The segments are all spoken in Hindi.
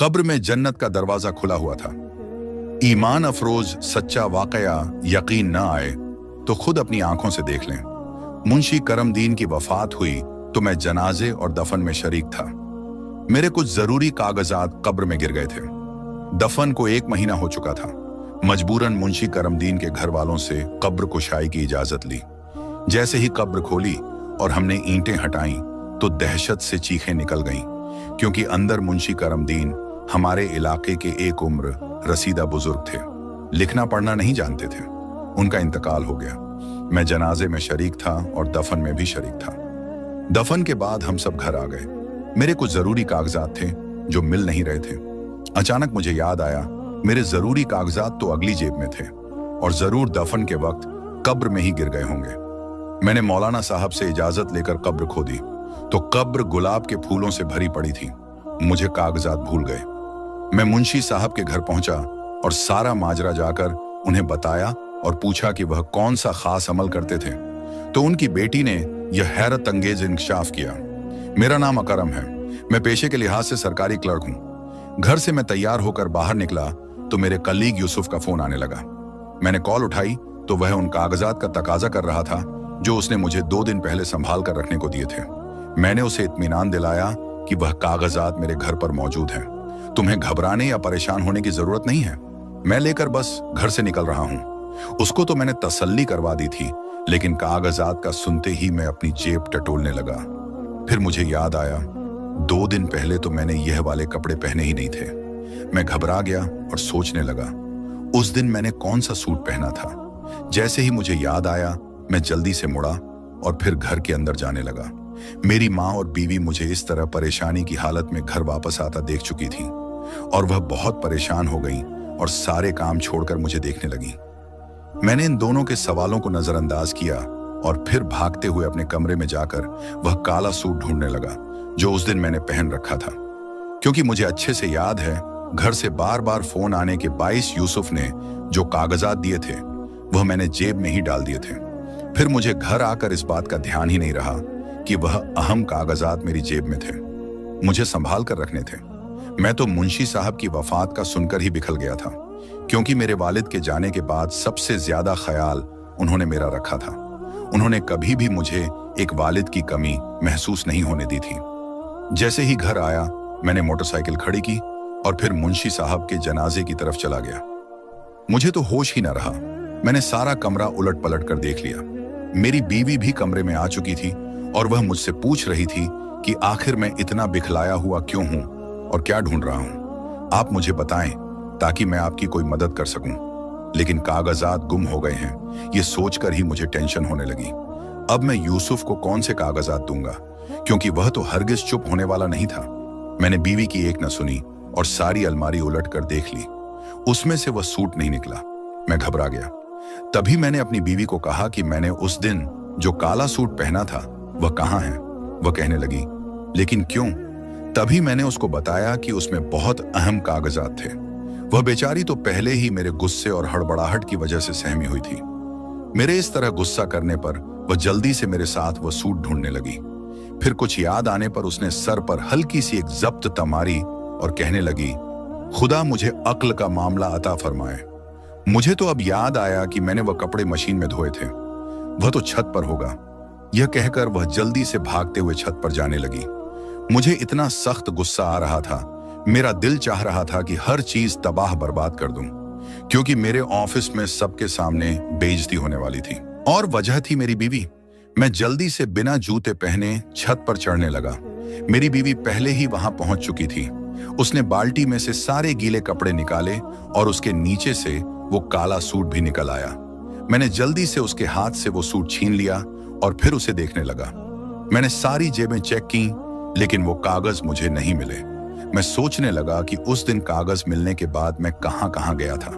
कब्र में जन्नत का दरवाजा खुला हुआ था। ईमान अफरोज सच्चा वाकया यकीन न आए तो खुद अपनी आंखों से देख लें। मुंशी करमदीन की वफात हुई तो मैं जनाजे और दफन में शरीक था। मेरे कुछ जरूरी कागजात कब्र में गिर गए थे। दफन को 1 महीना हो चुका था। मजबूरन मुंशी करमदीन के घर वालों से कब्र कुशाई की इजाजत ली। जैसे ही कब्र खोली और हमने ईंटें हटाई तो दहशत से चीखें निकल गईं, क्योंकि अंदर मुंशी करमदीन हमारे इलाके के एक उम्र रसीदा बुजुर्ग थे। लिखना पढ़ना नहीं जानते थे। उनका इंतकाल हो गया। मैं जनाजे में शरीक था और दफन में भी शरीक था। दफन के बाद हम सब घर आ गए। मेरे कुछ जरूरी कागजात थे जो मिल नहीं रहे थे। अचानक मुझे याद आया, मेरे जरूरी कागजात तो अगली जेब में थे और जरूर दफन के वक्त कब्र में ही गिर गए होंगे। मैंने मौलाना साहब से इजाजत लेकर कब्र खोदी तो कब्र गुलाब के फूलों से भरी पड़ी थी। मुझे कागजात भूल गए। मैं मुंशी साहब के घर पहुंचा और सारा माजरा जाकर उन्हें बताया और पूछा कि वह कौन सा खास अमल करते थे। तो उनकी बेटी ने यह हैरत अंगेज इंकशाफ किया। मेरा नाम अकरम है। मैं पेशे के लिहाज से सरकारी क्लर्क हूं। घर से मैं तैयार होकर बाहर निकला तो मेरे कलीग यूसुफ का फोन आने लगा। मैंने कॉल उठाई तो वह उन कागजात का तकाजा कर रहा था जो उसने मुझे 2 दिन पहले संभाल कर रखने को दिए थे। मैंने उसे इत्मीनान दिलाया कि वह कागजात मेरे घर पर मौजूद हैं। तुम्हें घबराने या परेशान होने की जरूरत नहीं है। मैं लेकर बस घर से निकल रहा हूं। उसको तो मैंने तसल्ली करवा दी थी, लेकिन कागजात का सुनते ही मैं अपनी जेब टटोलने लगा। फिर मुझे याद आया, 2 दिन पहले तो मैंने यह वाले कपड़े पहने ही नहीं थे। मैं घबरा गया और सोचने लगा, उस दिन मैंने कौन सा सूट पहना था। जैसे ही मुझे याद आया, मैं जल्दी से मुड़ा और फिर घर के अंदर जाने लगा। मेरी माँ और बीवी मुझे इस तरह परेशानी की हालत में घर वापस आता देख चुकी थी और वह बहुत परेशान हो गई और सारे काम छोड़कर मुझे देखने लगी। मैंने इन दोनों के सवालों को नजरअंदाज किया और फिर भागते हुए अपने कमरे में जाकर वह काला सूट ढूंढने लगा जो उस दिन मैंने पहन रखा था। क्योंकि मुझे अच्छे से याद है, घर से बार बार फोन आने के बाइस यूसुफ ने जो कागजात दिए थे वह मैंने जेब में ही डाल दिए थे। फिर मुझे घर आकर इस बात का ध्यान ही नहीं रहा कि वह अहम कागजात मेरी जेब में थे, मुझे संभाल कर रखने थे। मैं तो मुंशी साहब की वफात का सुनकर ही बिखल गया था, क्योंकि मेरे वालिद के जाने के बाद सबसे ज्यादा ख्याल उन्होंने मेरा रखा था। उन्होंने कभी भी मुझे एक वालिद की कमी महसूस नहीं होने दी थी। जैसे ही घर आया, मैंने मोटरसाइकिल खड़ी की और फिर मुंशी साहब के जनाजे की तरफ चला गया। मुझे तो होश ही न रहा। मैंने सारा कमरा उलट पलट कर देख लिया। मेरी बीवी भी कमरे में आ चुकी थी और वह मुझसे पूछ रही थी कि आखिर मैं इतना बिखलाया हुआ क्यों हूं और क्या ढूंढ रहा हूं। आप मुझे बताएं ताकि मैं आपकी कोई मदद कर सकूं। लेकिन कागजात गुम हो गए हैं, ये सोचकर ही मुझे टेंशन होने लगी। अब मैं यूसुफ को कौन से कागजात दूंगा, क्योंकि वह तो हरगिज चुप होने वाला नहीं था। मैंने बीवी की एक न सुनी और सारी अलमारी उलट कर देख ली। उसमें से वह सूट नहीं निकला। मैं घबरा गया। तभी मैंने अपनी बीवी को कहा कि मैंने उस दिन जो काला सूट पहना था वह कहाँ है। वह कहने लगी, लेकिन क्यों? तभी मैंने उसको बताया कि उसमें बहुत अहम कागजात थे। वह बेचारी तो पहले ही मेरे गुस्से और हड़बड़ाहट की वजह से सहमी हुई थी। मेरे इस तरह गुस्सा करने पर वह जल्दी से मेरे साथ वह सूट ढूंढने लगी। फिर कुछ याद आने पर उसने सर पर हल्की सी एक जब्त तमारी और कहने लगी, खुदा मुझे अक्ल का मामला अता फरमाए। मुझे तो अब याद आया कि मैंने वह कपड़े मशीन में धोए थे। वह तो छत पर होगा। यह कहकर वह जल्दी से भागते हुए छत पर जाने लगी। मुझे इतना सख्त गुस्सा आ रहा था, मेरा दिल चाह रहा था कि हर चीज तबाह बर्बाद कर दूं, क्योंकि मेरे ऑफिस में सबके सामने बेइज्जती होने वाली थी और वजह थी मेरी बीवी। मैं जल्दी से बिना जूते पहने छत पर चढ़ने लगा। मेरी बीवी पहले ही वहां पहुंच चुकी थी। उसने बाल्टी में से सारे गीले कपड़े निकाले और उसके नीचे से वो काला सूट भी निकल आया। मैंने जल्दी से उसके हाथ से वो सूट छीन लिया और फिर उसे देखने लगा। मैंने सारी जेबें चेक की, लेकिन वो कागज मुझे नहीं मिले। मैं सोचने लगा कि उस दिन कागज मिलने के बाद मैं कहां गया था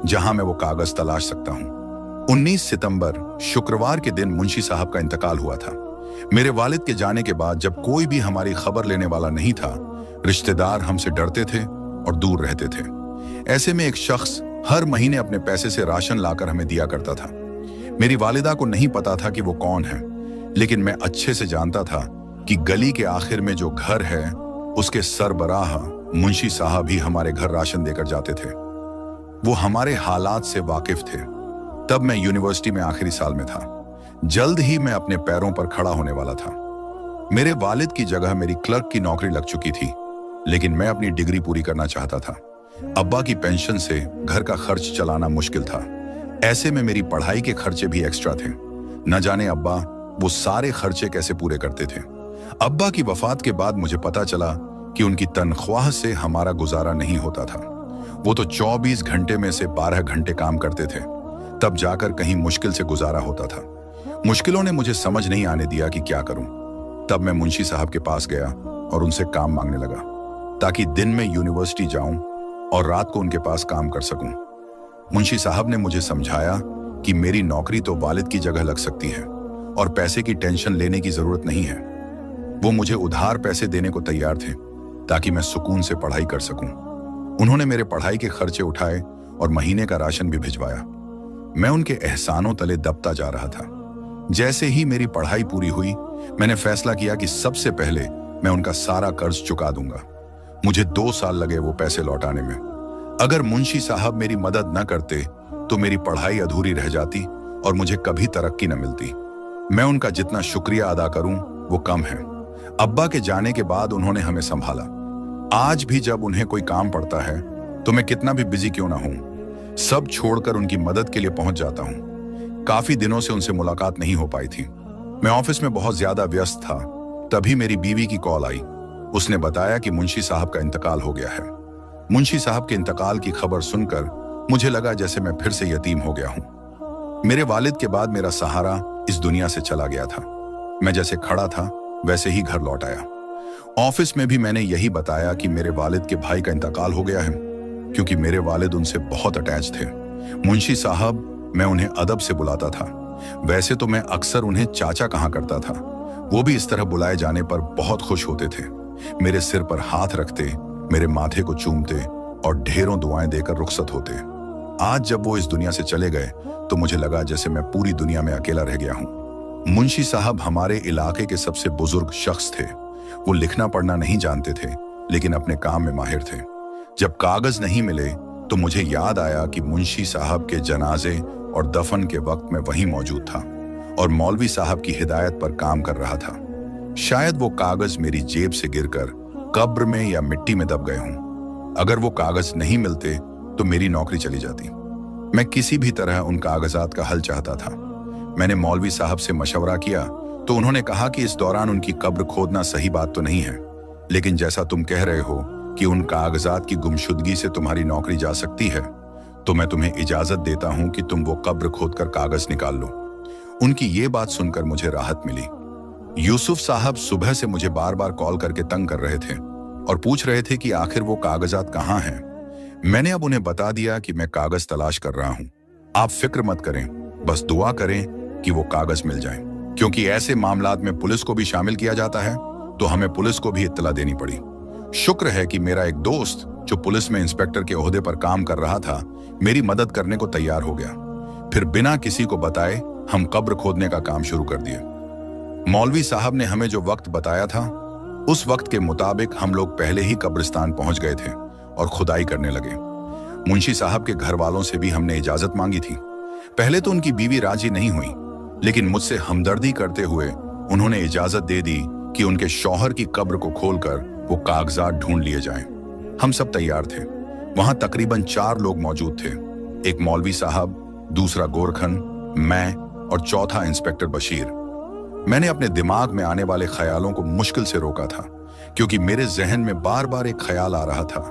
जहां मैं वो कागज तलाश सकता हूं। 19 सितंबर शुक्रवार के दिन मुंशी साहब का इंतकाल हुआ था। मेरे वालिद के जाने के बाद जब कोई भी हमारी खबर लेने वाला नहीं था, रिश्तेदार हमसे डरते थे और दूर रहते थे। ऐसे में एक शख्स हर महीने अपने पैसे से राशन लाकर हमें दिया करता था। मेरी वालिदा को नहीं पता था कि वो कौन है, लेकिन मैं अच्छे से जानता था कि गली के आखिर में जो घर है उसके सरबराह मुंशी साहब ही हमारे घर राशन देकर जाते थे। वो हमारे हालात से वाकिफ थे। तब मैं यूनिवर्सिटी में आखिरी साल में था। जल्द ही मैं अपने पैरों पर खड़ा होने वाला था। मेरे वालिद की जगह मेरी क्लर्क की नौकरी लग चुकी थी, लेकिन मैं अपनी डिग्री पूरी करना चाहता था। अब्बा की पेंशन से घर का खर्च चलाना मुश्किल था। ऐसे में मेरी पढ़ाई के खर्चे भी एक्स्ट्रा थे। न जाने अब्बा वो सारे खर्चे कैसे पूरे करते थे। अब्बा की वफात के बाद मुझे पता चला कि उनकी तनख्वाह से हमारा गुजारा नहीं होता था। वो तो 24 घंटे में से 12 घंटे काम करते थे, तब जाकर कहीं मुश्किल से गुजारा होता था। मुश्किलों ने मुझे समझ नहीं आने दिया कि क्या करूं। तब मैं मुंशी साहब के पास गया और उनसे काम मांगने लगा, ताकि दिन में यूनिवर्सिटी जाऊं और रात को उनके पास काम कर सकूं। मुंशी साहब ने मुझे समझाया कि मेरी नौकरी तो वालिद की जगह लग सकती है और पैसे की टेंशन लेने की जरूरत नहीं है। वो मुझे उधार पैसे देने को तैयार थे, ताकि मैं सुकून से पढ़ाई कर सकूं। उन्होंने मेरे पढ़ाई के खर्चे उठाए और महीने का राशन भी भिजवाया। मैं उनके एहसानों तले दबता जा रहा था। जैसे ही मेरी पढ़ाई पूरी हुई, मैंने फैसला किया कि सबसे पहले मैं उनका सारा कर्ज चुका दूंगा। मुझे 2 साल लगे वो पैसे लौटाने में। अगर मुंशी साहब मेरी मदद न करते तो मेरी पढ़ाई अधूरी रह जाती और मुझे कभी तरक्की न मिलती। मैं उनका जितना शुक्रिया अदा करूं वो कम है। अब्बा के जाने के बाद उन्होंने हमें संभाला। आज भी जब उन्हें कोई काम पड़ता है तो मैं कितना भी बिजी क्यों ना हूं, सब छोड़कर उनकी मदद के लिए पहुंच जाता हूं। काफी दिनों से उनसे मुलाकात नहीं हो पाई थी। मैं ऑफिस में बहुत ज्यादा व्यस्त था। तभी मेरी बीवी की कॉल आई। उसने बताया कि मुंशी साहब का इंतकाल हो गया है। मुंशी साहब के इंतकाल की खबर सुनकर मुझे लगा जैसे मैं फिर से यतीम हो गया हूं। मेरे वालिद के बाद मेरा सहारा इस दुनिया से चला गया था। मैं जैसे खड़ा था वैसे ही घर लौट आया। ऑफिस में भी मैंने यही बताया कि मेरे वालिद के भाई का इंतकाल हो गया है, क्योंकि मेरे वालिद उनसे बहुत अटैच थे। मुंशी साहब, मैं उन्हें अदब से बुलाता था। वैसे तो मैं अक्सर उन्हें चाचा कहा करता था। वो भी इस तरह बुलाए जाने पर बहुत खुश होते थे। मेरे सिर पर हाथ रखते, मेरे माथे को चूमते और ढेरों दुआएं देकर रुखसत होते। आज जब वो इस दुनिया से चले गए तो मुझे लगा जैसे मैं पूरी दुनिया में अकेला रह गया हूं। मुंशी साहब हमारे इलाके के सबसे बुजुर्ग शख्स थे। वो लिखना पढ़ना नहीं जानते थे, लेकिन अपने काम में माहिर थे। जब कागज नहीं मिले तो मुझे याद आया कि मुंशी साहब के जनाजे और दफन के वक्त मैं वहीं मौजूद था और मौलवी साहब की हिदायत पर काम कर रहा था। शायद वो कागज मेरी जेब से गिरकर कब्र में या मिट्टी में दब गए हों। अगर वो कागज नहीं मिलते तो मेरी नौकरी चली जाती। मैं किसी भी तरह उन कागजात का हल चाहता था। मैंने मौलवी साहब से मशवरा किया तो उन्होंने कहा कि इस दौरान उनकी कब्र खोदना सही बात तो नहीं है, लेकिन जैसा तुम कह रहे हो कि उन कागजात की गुमशुदगी से तुम्हारी नौकरी जा सकती है, तो मैं तुम्हें इजाजत देता हूं कि तुम वो कब्र खोदकर कागज निकाल लो। उनकी ये बात सुनकर मुझे राहत मिली। यूसुफ साहब सुबह से मुझे बार बार कॉल करके तंग कर रहे थे और पूछ रहे थे कि आखिर वो कागजात कहाँ हैं। मैंने अब उन्हें बता दिया कि मैं कागज तलाश कर रहा हूं। आप फिक्र मत करें, बस दुआ करें कि वो कागज मिल जाएं। क्योंकि ऐसे मामलात में पुलिस को भी शामिल किया जाता है, तो हमें पुलिस को भी इत्तला देनी पड़ी। शुक्र है कि मेरा एक दोस्त जो पुलिस में इंस्पेक्टर के ओहदे पर काम कर रहा था, मेरी मदद करने को तैयार हो गया। फिर बिना किसी को बताए हम कब्र खोदने का काम शुरू कर दिए। मौलवी साहब ने हमें जो वक्त बताया था, उस वक्त के मुताबिक हम लोग पहले ही कब्रिस्तान पहुंच गए थे और खुदाई करने लगे। मुंशी साहब के घर वालों से भी हमने इजाजत मांगी थी। पहले तो उनकी बीवी राजी नहीं हुई, लेकिन मुझसे हमदर्दी करते हुए उन्होंने इजाजत दे दी कि उनके शौहर की कब्र को खोलकर वो कागजात ढूंढ लिए जाएं। हम सब तैयार थे। वहां तकरीबन 4 लोग मौजूद थे। एक मौलवी साहब, दूसरा गोरखन, मैं और चौथा इंस्पेक्टर बशीर। मैंने अपने दिमाग में आने वाले ख्यालों को मुश्किल से रोका था, क्योंकि मेरे जहन में बार बार एक ख्याल आ रहा था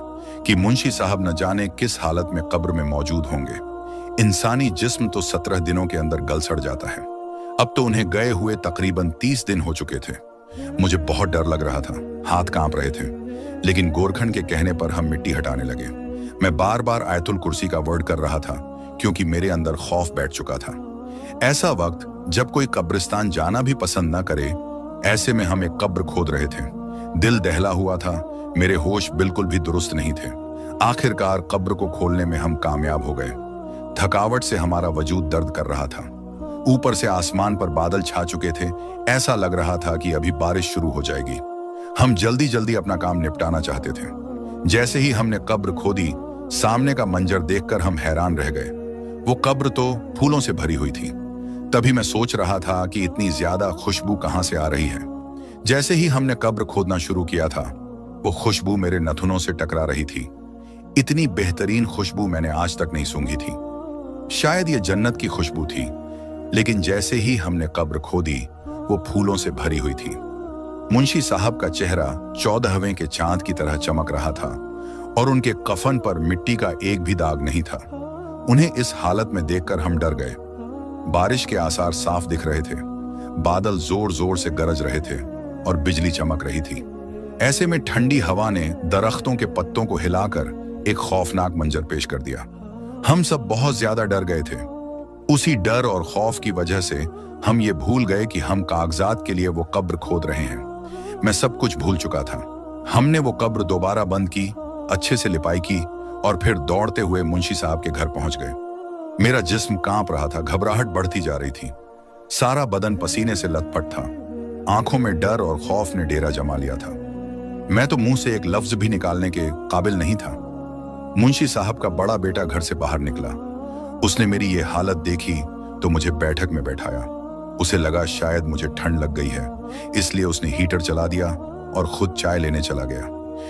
कि मुंशी साहब न जाने किस हालत में कब्र में मौजूद होंगे। इंसानी जिस्म तो 17 दिनों के अंदर गल सड़ जाता है। अब तो उन्हें गए हुए तकरीबन 30 दिन हो चुके थे। मुझे बहुत डर लग रहा था, हाथ कांप रहे थे, लेकिन गोरखन के कहने पर हम मिट्टी हटाने लगे। मैं बार बार आयतुल कुर्सी का वर्ड कर रहा था, क्योंकि मेरे अंदर खौफ बैठ चुका था। ऐसा वक्त जब कोई कब्रिस्तान जाना भी पसंद न करे, ऐसे में हम एक कब्र खोद रहे थे। दिल दहला हुआ था, मेरे होश बिल्कुल भी दुरुस्त नहीं थे। आखिरकार कब्र को खोलने में हम कामयाब हो गए। थकावट से हमारा वजूद दर्द कर रहा था। ऊपर से आसमान पर बादल छा चुके थे। ऐसा लग रहा था कि अभी बारिश शुरू हो जाएगी। हम जल्दी जल्दी अपना काम निपटाना चाहते थे। जैसे ही हमने कब्र खोदी, सामने का मंजर देखकर हम हैरान रह गए। वो कब्र तो फूलों से भरी हुई थी। तभी मैं सोच रहा था कि इतनी ज्यादा खुशबू कहां से आ रही है। जैसे ही हमने कब्र खोदना शुरू किया था, वो खुशबू मेरे नथुनों से टकरा रही थी। इतनी बेहतरीन खुशबू मैंने आज तक नहीं सूंघी थी। शायद ये जन्नत की खुशबू थी। लेकिन जैसे ही हमने कब्र खोदी, वो फूलों से भरी हुई थी। मुंशी साहब का चेहरा 14वें के चांद की तरह चमक रहा था और उनके कफन पर मिट्टी का एक भी दाग नहीं था। उन्हें इस हालत में देखकर हम डर गए। बारिश के आसार साफ दिख रहे थे, बादल जोर जोर से गरज रहे थे और बिजली चमक रही थी। ऐसे में ठंडी हवा ने दरख्तों के पत्तों को हिलाकर एक खौफनाक मंजर पेश कर दिया। हम सब बहुत ज्यादा डर गए थे। उसी डर और खौफ की वजह से हम ये भूल गए कि हम कागजात के लिए वो कब्र खोद रहे हैं। मैं सब कुछ भूल चुका था। हमने वो कब्र दोबारा बंद की, अच्छे से लिपाई की और फिर दौड़ते हुए मुंशी साहब के घर पहुंच गए। मेरा जिस्म कांप रहा था, घबराहट बढ़ती जा रही थी। सारा बदन पसीने से लथपथ था। आंखों में डर और खौफ ने डेरा जमा लिया था। मैं तो मुंह से एक लफ्ज भी निकालने के काबिल नहीं था। मुंशी साहब का बड़ा बेटा घर से बाहर निकला। उसने मेरी ये हालत देखी तो मुझे बैठक में बैठाया। उसे लगा शायद मुझे ठंड लग गई है, इसलिए उसने हीटर चला दिया और खुद चाय लेने चला गया।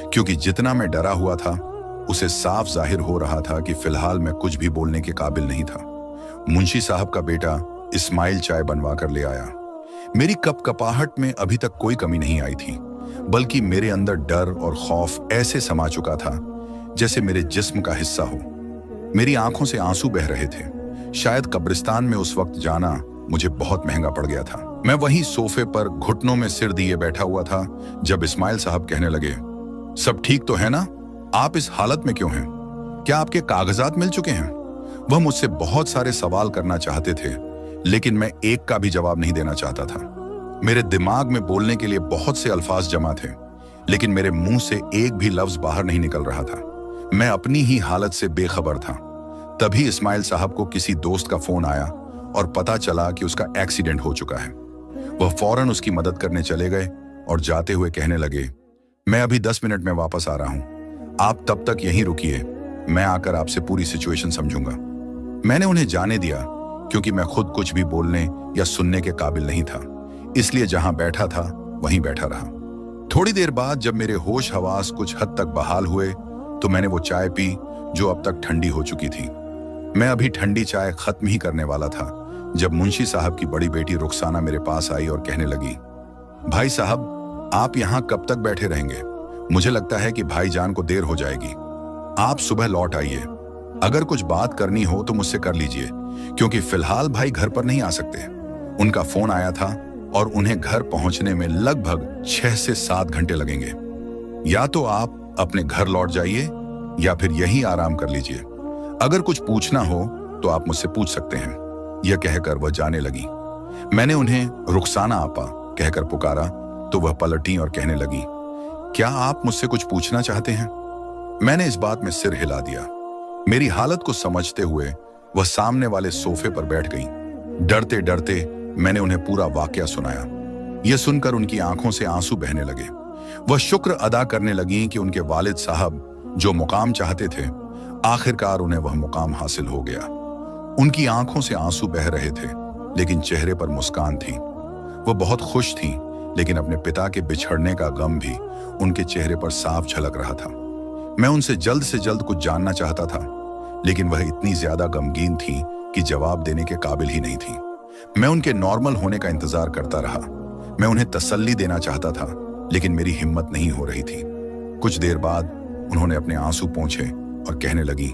क्योंकि जितना मैं डरा हुआ था, उसे साफ जाहिर हो रहा था कि फिलहाल मैं कुछ भी बोलने के काबिल नहीं था। मुंशी साहब का बेटा इस्माइल चाय बनवा कर ले आया। मेरी कपकपाहट में अभी तक कोई कमी नहीं आई थी, बल्कि मेरे अंदर डर और खौफ ऐसे समा चुका था जैसे मेरे जिस्म का हिस्सा हो। मेरी आंखों से आंसू बह रहे थे। शायद कब्रिस्तान में उस वक्त जाना मुझे बहुत महंगा पड़ गया था। मैं वहीं सोफे पर घुटनों में सिर दिए बैठा हुआ था जब इस्माइल साहब कहने लगे, सब ठीक तो है ना? आप इस हालत में क्यों हैं? क्या आपके कागजात मिल चुके हैं? वह मुझसे बहुत सारे सवाल करना चाहते थे, लेकिन मैं एक का भी जवाब नहीं देना चाहता था। मेरे दिमाग में बोलने के लिए बहुत से अल्फाज जमा थे, लेकिन मेरे मुंह से एक भी लफ्ज बाहर नहीं निकल रहा था। मैं अपनी ही हालत से बेखबर था। तभी इस्माइल साहब को किसी दोस्त का फोन आया और पता चला कि उसका एक्सीडेंट हो चुका है। वह फौरन उसकी मदद करने चले गए और जाते हुए कहने लगे, मैं अभी 10 मिनट में वापस आ रहा हूं, आप तब तक यहीं रुकिए, मैं आकर आपसे पूरी सिचुएशन समझूंगा। मैंने उन्हें जाने दिया क्योंकि मैं खुद कुछ भी बोलने या सुनने के काबिल नहीं था, इसलिए जहां बैठा था वहीं बैठा रहा। थोड़ी देर बाद जब मेरे होश हवास कुछ हद तक बहाल हुए तो मैंने वो चाय पी जो अब तक ठंडी हो चुकी थी। मैं अभी ठंडी चाय खत्म ही करने वाला था जब मुंशी साहब की बड़ी बेटी रुखसाना मेरे पास आई और कहने लगी, भाई साहब, आप यहाँ कब तक बैठे रहेंगे? मुझे लगता है कि भाईजान को देर हो जाएगी। आप सुबह लौट आइए। अगर कुछ बात करनी हो तो मुझसे कर लीजिए, क्योंकि फिलहाल भाई घर पर नहीं आ सकते। उनका फोन आया था और उन्हें घर पहुंचने में लगभग 6 से 7 घंटे लगेंगे। या तो आप अपने घर लौट जाइए या फिर यहीं आराम कर लीजिए। अगर कुछ पूछना हो तो आप मुझसे पूछ सकते हैं। यह कहकर वह जाने लगी। मैंने उन्हें रुखसाना आपा कहकर पुकारा तो वह पलटी और कहने लगी, क्या आप मुझसे कुछ पूछना चाहते हैं? मैंने इस बात में सिर हिला दिया। मेरी हालत को समझते हुए वह सामने वाले सोफे पर बैठ गई। डरते डरते मैंने उन्हें पूरा वाकया सुनाया। यह सुनकर उनकी आंखों से आंसू बहने लगे। वह शुक्र अदा करने लगी कि उनके वालिद साहब जो मुकाम चाहते थे, आखिरकार उन्हें वह मुकाम हासिल हो गया। उनकी आंखों से आंसू बह रहे थे, लेकिन चेहरे पर मुस्कान थी। वह बहुत खुश थीं, लेकिन अपने पिता के बिछड़ने का गम भी उनके चेहरे पर साफ झलक रहा था। मैं उनसे जल्द से जल्द कुछ जानना चाहता था, लेकिन वह इतनी ज्यादा गमगीन थी कि जवाब देने के काबिल ही नहीं थी। मैं उनके नॉर्मल होने का इंतजार करता रहा। मैं उन्हें तसल्ली देना चाहता था, लेकिन मेरी हिम्मत नहीं हो रही थी। कुछ देर बाद उन्होंने अपने आंसू पोंछे और कहने लगी,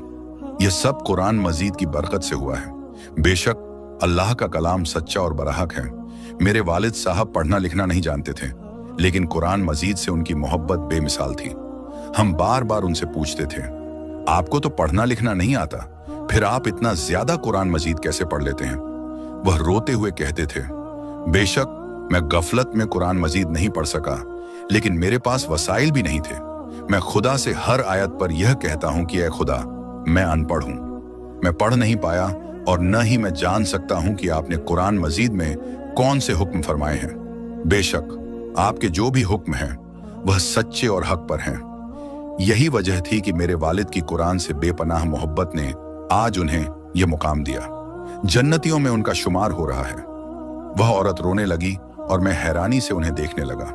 यह सब कुरान मजीद की बरकत से हुआ है। बेशक अल्लाह का कलाम सच्चा और बराहक है। मेरे वालिद साहब पढ़ना लिखना नहीं जानते थे, लेकिन कुरान मजीद से उनकी मोहब्बत बेमिसाल थी। हम बार बार उनसे पूछते थे, आपको तो पढ़ना लिखना नहीं आता, फिर आप इतना ज्यादा कुरान मजीद कैसे पढ़ लेते हैं? वह रोते हुए कहते थे, बेशक मैं गफलत में कुरान मजीद नहीं पढ़ सका, लेकिन मेरे पास वसाइल भी नहीं थे। मैं खुदा से हर आयत पर यह कहता हूं कि ऐ खुदा, मैं अनपढ़ हूं, मैं पढ़ नहीं पाया और न ही मैं जान सकता हूं कि आपने कुरान मजीद में कौन से हुक्म फरमाए हैं। बेशक आपके जो भी हुक्म हैं वह सच्चे और हक पर हैं। यही वजह थी कि मेरे वालिद की कुरान से बेपनाह मोहब्बत ने आज उन्हें यह मुकाम दिया। जन्नतियों में उनका शुमार हो रहा है। वह औरत रोने लगी और मैं हैरानी से उन्हें देखने लगा।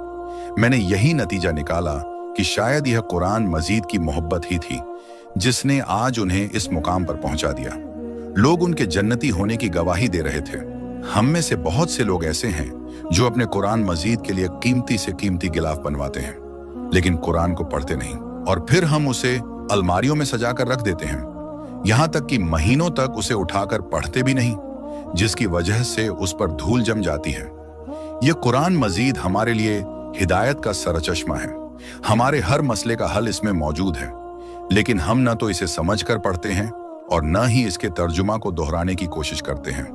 मैंने यही नतीजा निकाला कि शायद यह कुरान मजीद की मोहब्बत ही थी जिसने आज उन्हें इस मुकाम पर पहुंचा दिया। लोग उनके जन्नती होने की गवाही दे रहे थे। हम में से बहुत से लोग ऐसे हैं जो अपने कुरान मजीद के लिए कीमती से कीमती गिलाफ बनवाते हैं, लेकिन कुरान को पढ़ते नहीं और फिर हम उसे अलमारियों में सजाकर रख देते हैं। यहां तक कि महीनों तक उसे उठाकर पढ़ते भी नहीं, जिसकी वजह से उस पर धूल जम जाती है। यह कुरान मजीद हमारे लिए हिदायत का सरचश्मा है। हमारे हर मसले का हल इसमें मौजूद है, लेकिन हम न तो इसे समझकर पढ़ते हैं और न ही इसके तर्जुमा को दोहराने की कोशिश करते हैं।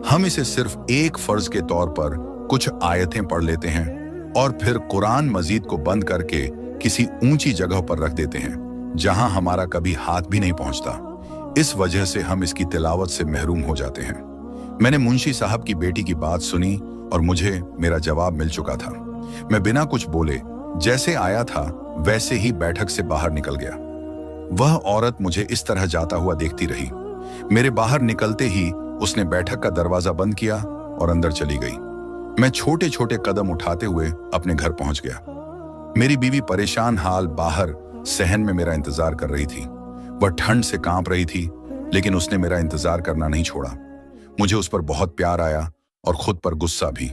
हम इसे सिर्फ एक फर्ज के तौर पर कुछ आयतें पढ़ लेते हैं और फिर कुरान मजीद को बंद करके किसी ऊंची जगह पर रख देते हैं जहां हमारा कभी हाथ भी नहीं पहुंचता। इस वजह से हम इसकी तिलावत से महरूम हो जाते हैं। मैंने मुंशी साहब की बेटी की बात सुनी और मुझे मेरा जवाब मिल चुका था। मैं बिना कुछ बोले जैसे आया था वैसे ही बैठक से बाहर निकल गया। वह औरत मुझे इस तरह जाता हुआ देखती रही। मेरे बाहर निकलते ही उसने बैठक का दरवाजा बंद किया और अंदर चली गई। मैं छोटे छोटे कदम उठाते हुए अपने घर पहुंच गया। मेरी बीवी परेशान हाल बाहर सहन में मेरा इंतजार कर रही थी। वह ठंड से कांप रही थी, लेकिन उसने मेरा इंतजार करना नहीं छोड़ा। मुझे उस पर बहुत प्यार आया और खुद पर गुस्सा भी।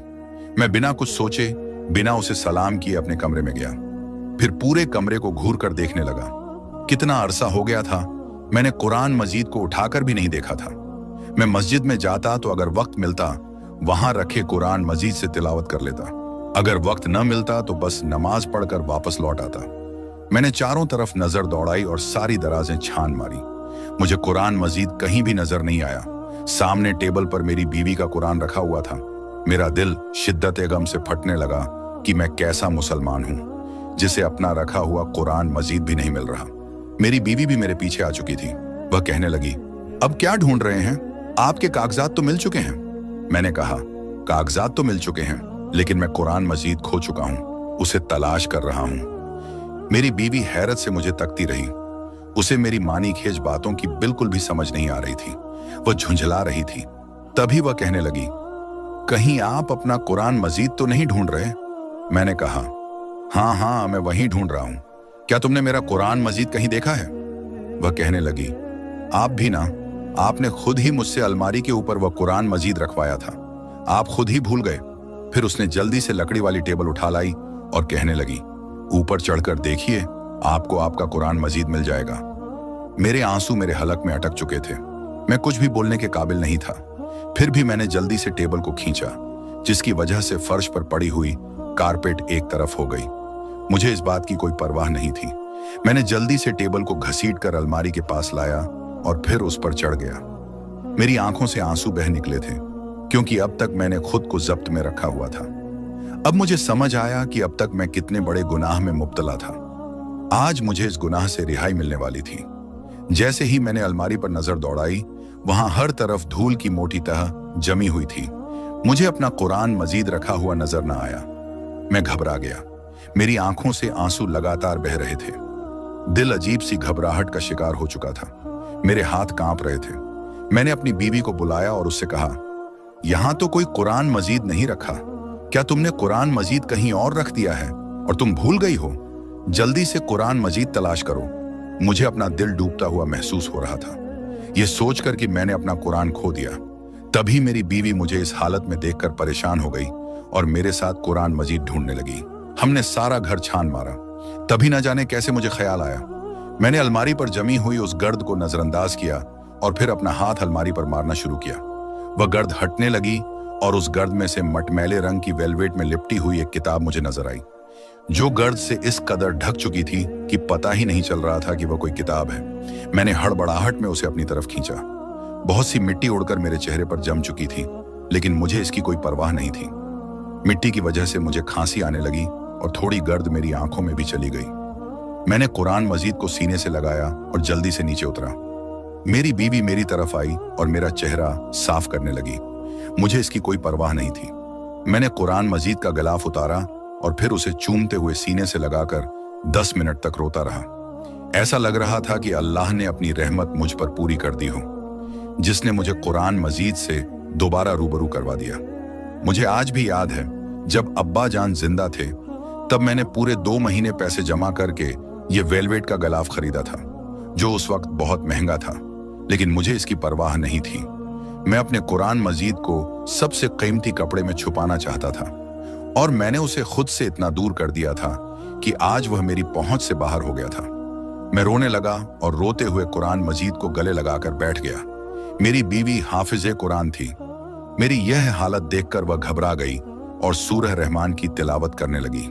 मैं बिना कुछ सोचे, बिना उसे सलाम किए अपने कमरे में गया। फिर पूरे कमरे को घूर कर देखने लगा। कितना अरसा हो गया था, मैंने कुरान मजीद को उठाकर भी नहीं देखा था। मैं मस्जिद में जाता तो अगर वक्त मिलता वहां रखे कुरान मजीद से तिलावत कर लेता। अगर वक्त न मिलता तो बस नमाज पढ़कर वापस लौट आता। मैंने चारों तरफ नजर दौड़ाई और सारी दराजें छान मारी। मुझे कुरान मजीद कहीं भी नजर नहीं आया। सामने टेबल पर मेरी बीवी का कुरान रखा हुआ था। मेरा दिल शिद्दत गम से फटने लगा कि मैं कैसा मुसलमान हूं जिसे अपना रखा हुआ कुरान मजीद भी नहीं मिल रहा। मेरी बीवी भी मेरे पीछे आ चुकी थी। वह कहने लगी, अब क्या ढूंढ रहे हैं? आपके कागजात तो मिल चुके हैं। मैंने कहा, कागजात तो मिल चुके हैं, लेकिन मैं कुरान मजीद खो चुका हूं, उसे तलाश कर रहा हूं। मेरी बीवी हैरत से मुझे तकती रही। उसे मेरी मानी खेज बातों की बिल्कुल भी समझ नहीं आ रही थी। वह झुंझला रही थी। तभी वह कहने लगी, कहीं आप अपना कुरान मजीद तो नहीं ढूंढ रहे? मैंने कहा, हाँ, मैं वहीं ढूंढ रहा हूं। क्या तुमने मेरा कुरान मजीद कहीं देखा है? वह कहने लगी, आप भी ना, आपने खुद ही मुझसे अलमारी के ऊपर वह कुरान मजीद रखवाया था। आप खुद ही भूल गए। फिर उसने जल्दी से लकड़ी वाली टेबल उठा लाई और कहने लगी, ऊपर चढ़कर देखिए, आपको आपका कुरान मजीद मिल जाएगा। मेरे आंसू मेरे हलक में अटक चुके थे। मैं कुछ भी बोलने के काबिल नहीं था। फिर भी मैंने जल्दी से टेबल को खींचा, जिसकी वजह से फर्श पर पड़ी हुई कारपेट एक तरफ हो गई। मुझे इस बात की कोई परवाह नहीं थी। मैंने जल्दी से टेबल को घसीट कर अलमारी के पास लाया और फिर उस पर चढ़ गया। मेरी आंखों से आंसू बह निकले थे, क्योंकि अब तक मैंने खुद को जब्त में रखा हुआ था। अब मुझे समझ आया कि अब तक मैं कितने बड़े गुनाह में मुब्तला था। आज मुझे इस गुनाह से रिहाई मिलने वाली थी। जैसे ही मैंने अलमारी पर नजर दौड़ाई, वहां हर तरफ धूल की मोटी तह जमी हुई थी। मुझे अपना कुरान मजीद रखा हुआ नजर न आया। मैं घबरा गया। मेरी आंखों से आंसू लगातार बह रहे थे। दिल अजीब सी घबराहट का शिकार हो चुका था। मेरे हाथ कांप रहे थे। मैंने अपनी बीवी को बुलाया और उससे कहा, यहां तो कोई कुरान मजीद नहीं रखा। क्या तुमने कुरान मजीद कहीं और रख दिया है और तुम भूल गई हो? जल्दी से कुरान मजीद तलाश करो। मुझे अपना दिल डूबता हुआ महसूस हो रहा था। यह सोचकर कि मैंने अपना कुरान खो दिया। तभी मेरी बीवी मुझे इस हालत में देखकर परेशान हो गई और मेरे साथ कुरान मजीद ढूंढने लगी। हमने सारा घर छान मारा। तभी न जाने कैसे मुझे ख्याल आया। मैंने अलमारी पर जमी हुई उस गर्द को नजरअंदाज किया और फिर अपना हाथ अलमारी पर मारना शुरू किया। वह गर्द हटने लगी और उस गर्द में से मटमैले रंग की वेलवेट में लिपटी हुई एक किताब मुझे नजर आई, जो गर्द से इस कदर ढक चुकी थी कि पता ही नहीं चल रहा था कि वह कोई किताब है। मैंने हड़बड़ाहट में उसे अपनी तरफ खींचा। बहुत सी मिट्टी उड़कर मेरे चेहरे पर जम चुकी थी, लेकिन मुझे इसकी कोई परवाह नहीं थी। मिट्टी की वजह से मुझे खांसी आने लगी और थोड़ी गर्द मेरी आंखों में भी चली गई। मैंने कुरान मजीद को सीने से लगाया और जल्दी से नीचे उतरा। मेरी बीवी मेरी तरफ आई और मेरा चेहरा साफ करने लगी। मुझे इसकी कोई परवाह नहीं थी। मैंने कुरान मजीद का गिलाफ उतारा और फिर उसे चूमते हुए सीने से लगाकर 10 मिनट तक रोता रहा। ऐसा लग रहा था कि अल्लाह ने अपनी रहमत मुझ पर पूरी कर दी हो, जिसने मुझे कुरान मजीद से दोबारा रूबरू करवा दिया। मुझे आज भी याद है, जब अब्बा जान जिंदा थे तब मैंने पूरे 2 महीने पैसे जमा करके ये वेलवेट का गलाफ खरीदा था, जो उस वक्त बहुत महंगा था, लेकिन मुझे इसकी परवाह नहीं थी। मैं अपने कुरान मजीद को सबसे कीमती कपड़े में छुपाना चाहता था, और मैंने उसे खुद से इतना दूर कर दिया था कि आज वह मेरी पहुंच से बाहर हो गया था। मैं रोने लगा और रोते हुए कुरान मजीद को गले लगाकर बैठ गया। मेरी बीवी हाफिजे कुरान थी। मेरी यह हालत देखकर वह घबरा गई और सूरह रहमान की तिलावत करने लगी।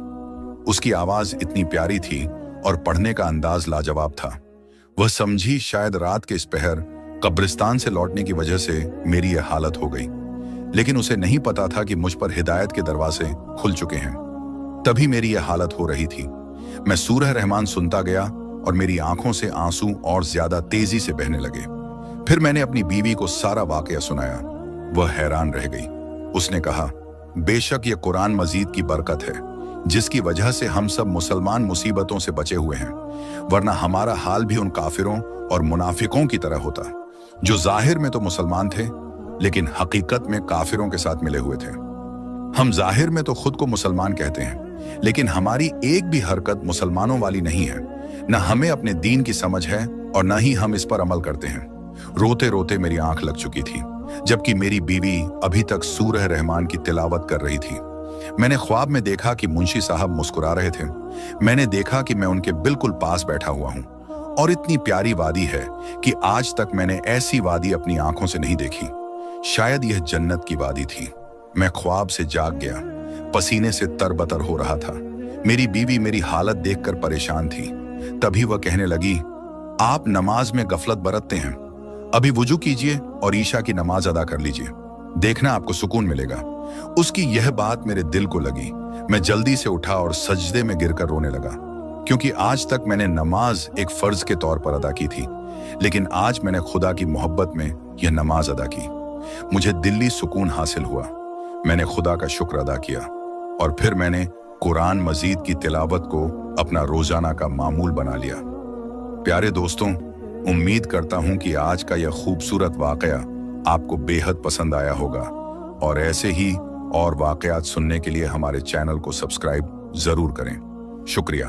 उसकी आवाज इतनी प्यारी थी और पढ़ने का अंदाज लाजवाब था। वह समझी शायद रात के इस पहर कब्रिस्तान से लौटने की वजह से मेरी यह हालत हो गई, लेकिन उसे नहीं पता था कि मुझ पर हिदायत के दरवाजे खुल चुके हैं। तभी मेरी यह हालत हो रही थी। मैं सूरह रहमान सुनता गया और मेरी आंखों से आंसू और ज्यादा तेजी से बहने लगे। फिर मैंने अपनी बीवी को सारा वाकया सुनाया। वह हैरान रह गई। उसने कहा, बेशक ये कुरान मजीद की बरकत है, जिसकी वजह से हम सब मुसलमान मुसीबतों से बचे हुए हैं, वरना हमारा हाल भी उन काफिरों और मुनाफिकों की तरह होता, जो जाहिर में तो मुसलमान थे लेकिन हकीकत में काफिरों के साथ मिले हुए थे। हम जाहिर में तो खुद को मुसलमान कहते हैं, लेकिन हमारी एक भी हरकत मुसलमानों वाली नहीं है। न हमें अपने दीन की समझ है और न ही हम इस पर अमल करते हैं। रोते रोते मेरी आंख लग चुकी थी, जबकि मेरी बीवी अभी तक सूरह रहमान की तिलावत कर रही थी। मैंने ख्वाब में देखा कि मुंशी साहब मुस्कुरा रहे थे। मैंने देखा कि मैं उनके बिल्कुल पास बैठा हुआ हूं, और इतनी प्यारी वादी है कि आज तक मैंने ऐसी वादी अपनी आंखों से नहीं देखी। शायद यह जन्नत की वादी थी। मैं ख्वाब से जाग गया, पसीने से तरबतर हो रहा था। मेरी बीवी मेरी हालत देखकर परेशान थी। तभी वह कहने लगी, आप नमाज में गफलत बरतते हैं, अभी वुजू कीजिए और ईशा की नमाज अदा कर लीजिए, देखना आपको सुकून मिलेगा। उसकी यह बात मेरे दिल को लगी। मैं जल्दी से उठा और सजदे में गिरकर रोने लगा, क्योंकि आज तक मैंने नमाज एक फर्ज के तौर पर अदा की थी, लेकिन आज मैंने खुदा की मोहब्बत में यह नमाज अदा की। मुझे दिल्ली सुकून हासिल हुआ। मैंने खुदा का शुक्र अदा किया, और फिर मैंने कुरान मजीद की तिलावत को अपना रोजाना का मामूल बना लिया। प्यारे दोस्तों, उम्मीद करता हूं कि आज का यह खूबसूरत वाकया आपको बेहद पसंद आया होगा, और ऐसे ही और वाकयात सुनने के लिए हमारे चैनल को सब्सक्राइब जरूर करें। शुक्रिया।